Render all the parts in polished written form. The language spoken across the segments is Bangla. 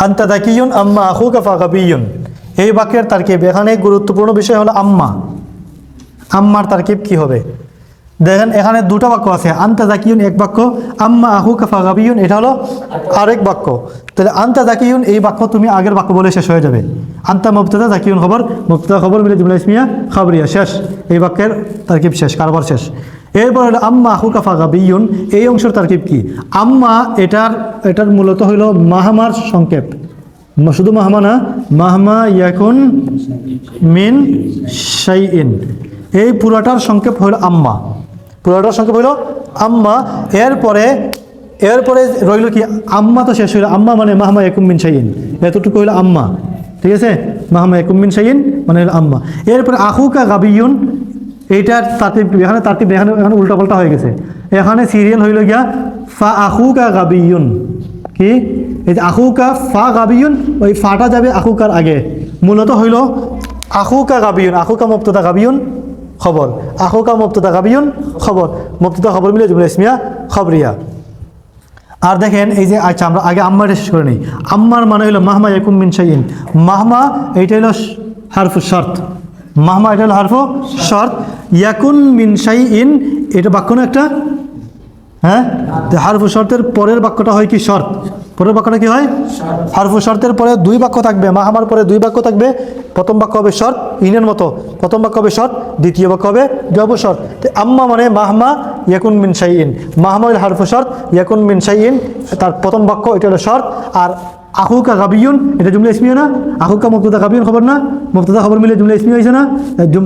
আনতা যাকিয়ুন আম্মা আখুকা ফাগাবিয়ুন, এই বাক্যের তারকিব। এখানে গুরুত্বপূর্ণ বিষয় হলো আম্মা। আম্মার তারকিব কি হবে দেখেন, এখানে দুটো বাক্য আছে। আনতা যাকিয়ুন এক বাক্য, আম্মা আখুকা ফাগাবিয়ুন এটা হলো আরেক বাক্য। তাহলে আনতা যাকিয়ুন এই বাক্য তুমি আগের বাক্য বলে শেষ হয়ে যাবে। আনতা মুবতাদা যাকিয়ুন খবর, মুবতাদা খবর মিলে জুমলা ইসমিয়া খাবরিয়া, শেষ। এই বাক্যের তারকিব শেষ, কারবার শেষ। এরপর হলো আম্মা আখুকা ফাগাবিয়ুন, এই অংশের তারকিব কি? আম্মা এটার মূলত হইল মাহমার সংক্ষেপ। শুধু মাহমা না, মাহমা ইয়াকুন মিন শাইইন, এই পুরাটার সংক্ষেপ হইল আম্মা। পুরাটার সংক্ষেপ হইল আম্মা। এরপরে রইল কি? আম্মা তো শেষ হইল। আম্মা মানে মাহমা ইয়াকুম মিন শাইইন, এতটুকু হইল আম্মা। ঠিক আছে, মাহমা ইয়াকুম মিন শাইইন মানে হইল আম্মা। এরপরে আখুকা গাবিয়ুন, এইটার তারতিব এখানে উল্টাপাল্টা হয়ে গেছে। এখানে সিরিয়াল হইল গিয়া ফা আখুকা গাবিয়ুন। কি এই যে আখুকা ফা গাবিয়ুন, ওই ফাটা যাবে আখুকার আগে। মূলত হইল আখুকা গাবিয়ুন, আখুকা মুবতাদা গাবিয়ুন খবর, আখুকা মুবতাদা গাবিয়ুন খবর, মুবতাদা খবর মিলে জুমলা ইসমিয়া খাবরিয়া। আর দেখেন এই যে, আচ্ছা আমরা আগে আম্মাটা শেষ করে নিই। আম্মার মানে হইল মাহমা ইয়াকুম মিন শাইইন। মাহমা এইটা হইল হারফু শর্ত, মাহমা এটা হলো হারফু শর্ত। ইয়াকুন মিন শাইইন এটা বাক্য না একটা, হ্যাঁ? হারফু শর্তের পরের বাক্যটা হয় কি? শর্ত। পরের বাক্যটা কি হয়? হারফু শর্তের পরে দুই বাক্য থাকবে, মাহমার পরে দুই বাক্য থাকবে। প্রথম বাক্য হবে শর্ত, ইনের মতো। প্রথম বাক্য হবে শর্ত, দ্বিতীয় বাক্য হবে জবাব শর্ত। আম্মা মানে মাহমা ইয়াকুন মিন শাইইন, মাহমা হল হারফু শর্ত, ইয়াকুন মিন শাইইন তার প্রথম বাক্য, এটা হলো শর্ত। আর আখুকা গাবিয়ুন এটা জুমলা ইসমিয়া না? আখুকা মুবতাদা গাবিয়ুন খবর না? মুবতাদা খবর মিলে জুমলা ইসমিয়া হয়েছে না?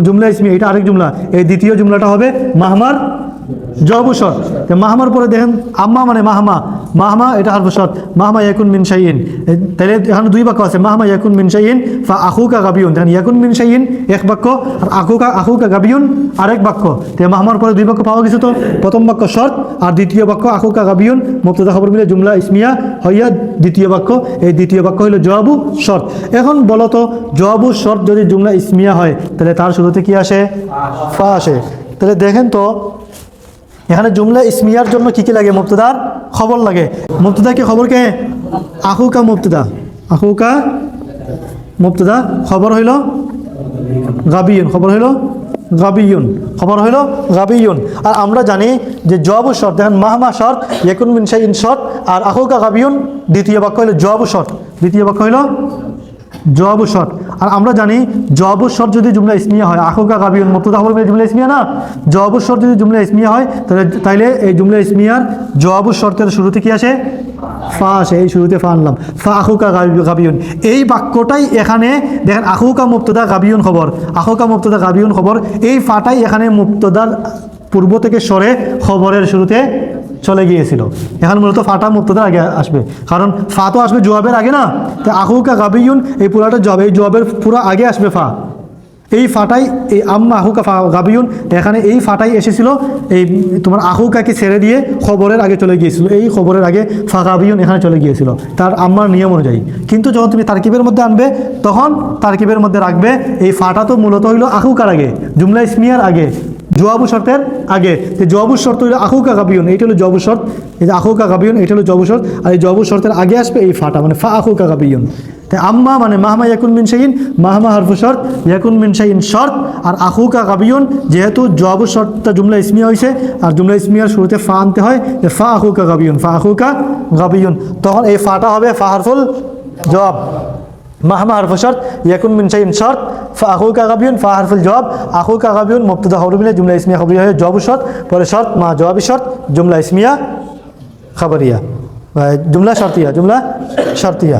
জুমলা ইসমিয়া এটা আরেক জুমলা। এই দ্বিতীয় জুমলাটা হবে মাহমার জবাব শর্ত। মাহমার পরে দেখেন আম্মা মানে মাহমা, মাহমা এটা হারফু শর্ত, মাহমা ইয়াকুন মিন শাইইন। তাহলে এখানে দুই বাক্য আছে, মাহমা ইয়াকুন মিন শাইইন ফা আখুকা গাবিয়ুন। দেখেন ইয়াকুন মিন শাইইন এক বাক্য, আর আখুকা গাবিয়ুন আরেক বাক্য। তাই মাহমার পরে দুই বাক্য পাওয়া গেছে। তো প্রথম বাক্য শর্ত আর দ্বিতীয় বাক্য আখুকা গাবিয়ুন, মুবতাদা খবর মিলে জুমলা ইসমিয়া হইয়া দ্বিতীয় বাক্য। এই দ্বিতীয় বাক্য হলো জবাবু শর্ত। এখন বলো তো, জবাবু শর্ত যদি জুমলা ইসমিয়া হয় তাহলে তার শুরুতে কি আসে? ফা আসে। তাহলে দেখেন তো এখানে জুমলা ইসমিয়ার জন্য কি কি লাগে? মুবতাদার খবর লাগে। মুবতাদা কি খবর কে? আখুকা মুবতাদা, আখুকা মুবতাদা খবর হইল গাবিয়ুন, খবর হইল গাবিয়ুন, খবর হইল গাবিয়ুন। আর আমরা জানি যে জবাব শর্ত, দেখেন মাহমা শর্ত, ইয়াকুন মিন শাইইন শর্ত, আর আখুকা গাবিয়ুন দ্বিতীয় বাক্য হইল জবাব শর্ত, দ্বিতীয় বাক্য হইল জবাব শর্ত। আর আমরা জানি জবাব শর্ত যদি জুমলা ইসমিয়া হয়, আখুকা গাবিয়ুন মুবতাদা খবর মিলে জুমলা ইসমিয়া না? জবাব শর্ত যদি জুমলা ইসমিয়া হয় তাহলে এই জুমলা ইসমিয়ার জবাব শর্তের শুরুতে কি আসে? ফা আসে। এই শুরুতে ফা আনলাম, ফা আখুকা গাবিয়ুন। এই বাক্যটাই এখানে দেখেন আখুকা মুবতাদা গাবিয়ুন খবর, আখুকা মুবতাদা গাবিয়ুন খবর। এই ফাটাই এখানে মুবতাদার পূর্ব থেকে সরে খবরের শুরুতে চলে গিয়েছিল। এখন মূলত ফাটা মুবতাদার আগে আসবে, কারণ ফা তো আসবে জবাবের আগে না? তো আখুকা গাবিয়ুন এই পুরাটা জবাব, এই জবাবের পুরো আগে আসবে ফা। এই ফাটাই এই আম্মা আখুকা ফা গাবিয়ুন, এখানে এই ফাটাই এসেছিল এই তোমার আখুকাকে ছেড়ে দিয়ে খবরের আগে চলে গিয়েছিল। এই খবরের আগে ফা গাবিয়ুন এখানে চলে গিয়েছিল তার আম্মার নিয়ম অনুযায়ী। কিন্তু যখন তুমি তারকিবের মধ্যে আনবে তখন তারকিবের মধ্যে রাখবে এই ফাটা তো মূলত হইল আখুকার আগে, জুমলা ইসমিয়ার আগে, জবাবু শর্তের আগে। জবাবু শর্ত হইল আখুকা গাবিয়ুন, এইটা হলো জবাবু শর্ত। এই যে আখুকা গাবিয়ুন এটা হলো জবাবু শর্ত। আর এই জবাবু শর্তের আগে আসবে এই ফাটা, মানে ফা আখুকা গাবিয়ুন। তাই আম্মা মানে মাহমা ইয়াকুন মিন শাইইন, মাহমা হারফু শর্ত, ইয়াকুন মিন শাইইন শর্ত। আর আখুকা গাবিয়ুন যেহেতু জবাবু শর্তটা জুমলা ইসমিয়া হয়েছে, আর জুমলা ইসমিয়ার শুরুতে ফা আনতে হয়, ফা আখুকা গাবিয়ুন, ফা আখুকা গাবিয়ুন। তখন এই ফাটা হবে ফা হারফুল জবাব, মাহমা হারফু শর্ত, ইয়াকুন মিন শাইইন শর্ত, ফা আখুকা গাবিয়ুন, ফা হারফুল জবাব, আখুকা গাবিয়ুন মুবতাদা খবর মিলে জুমলা ইসমিয়া খবরিয়া হয় জবাবু শর্ত, পরে শর্ত মা জবাবি শর্ত, জুমলা ইসমিয়া খাবরিয়া, জুমলা শর্তিয়া, জুমলা শর্তিয়া।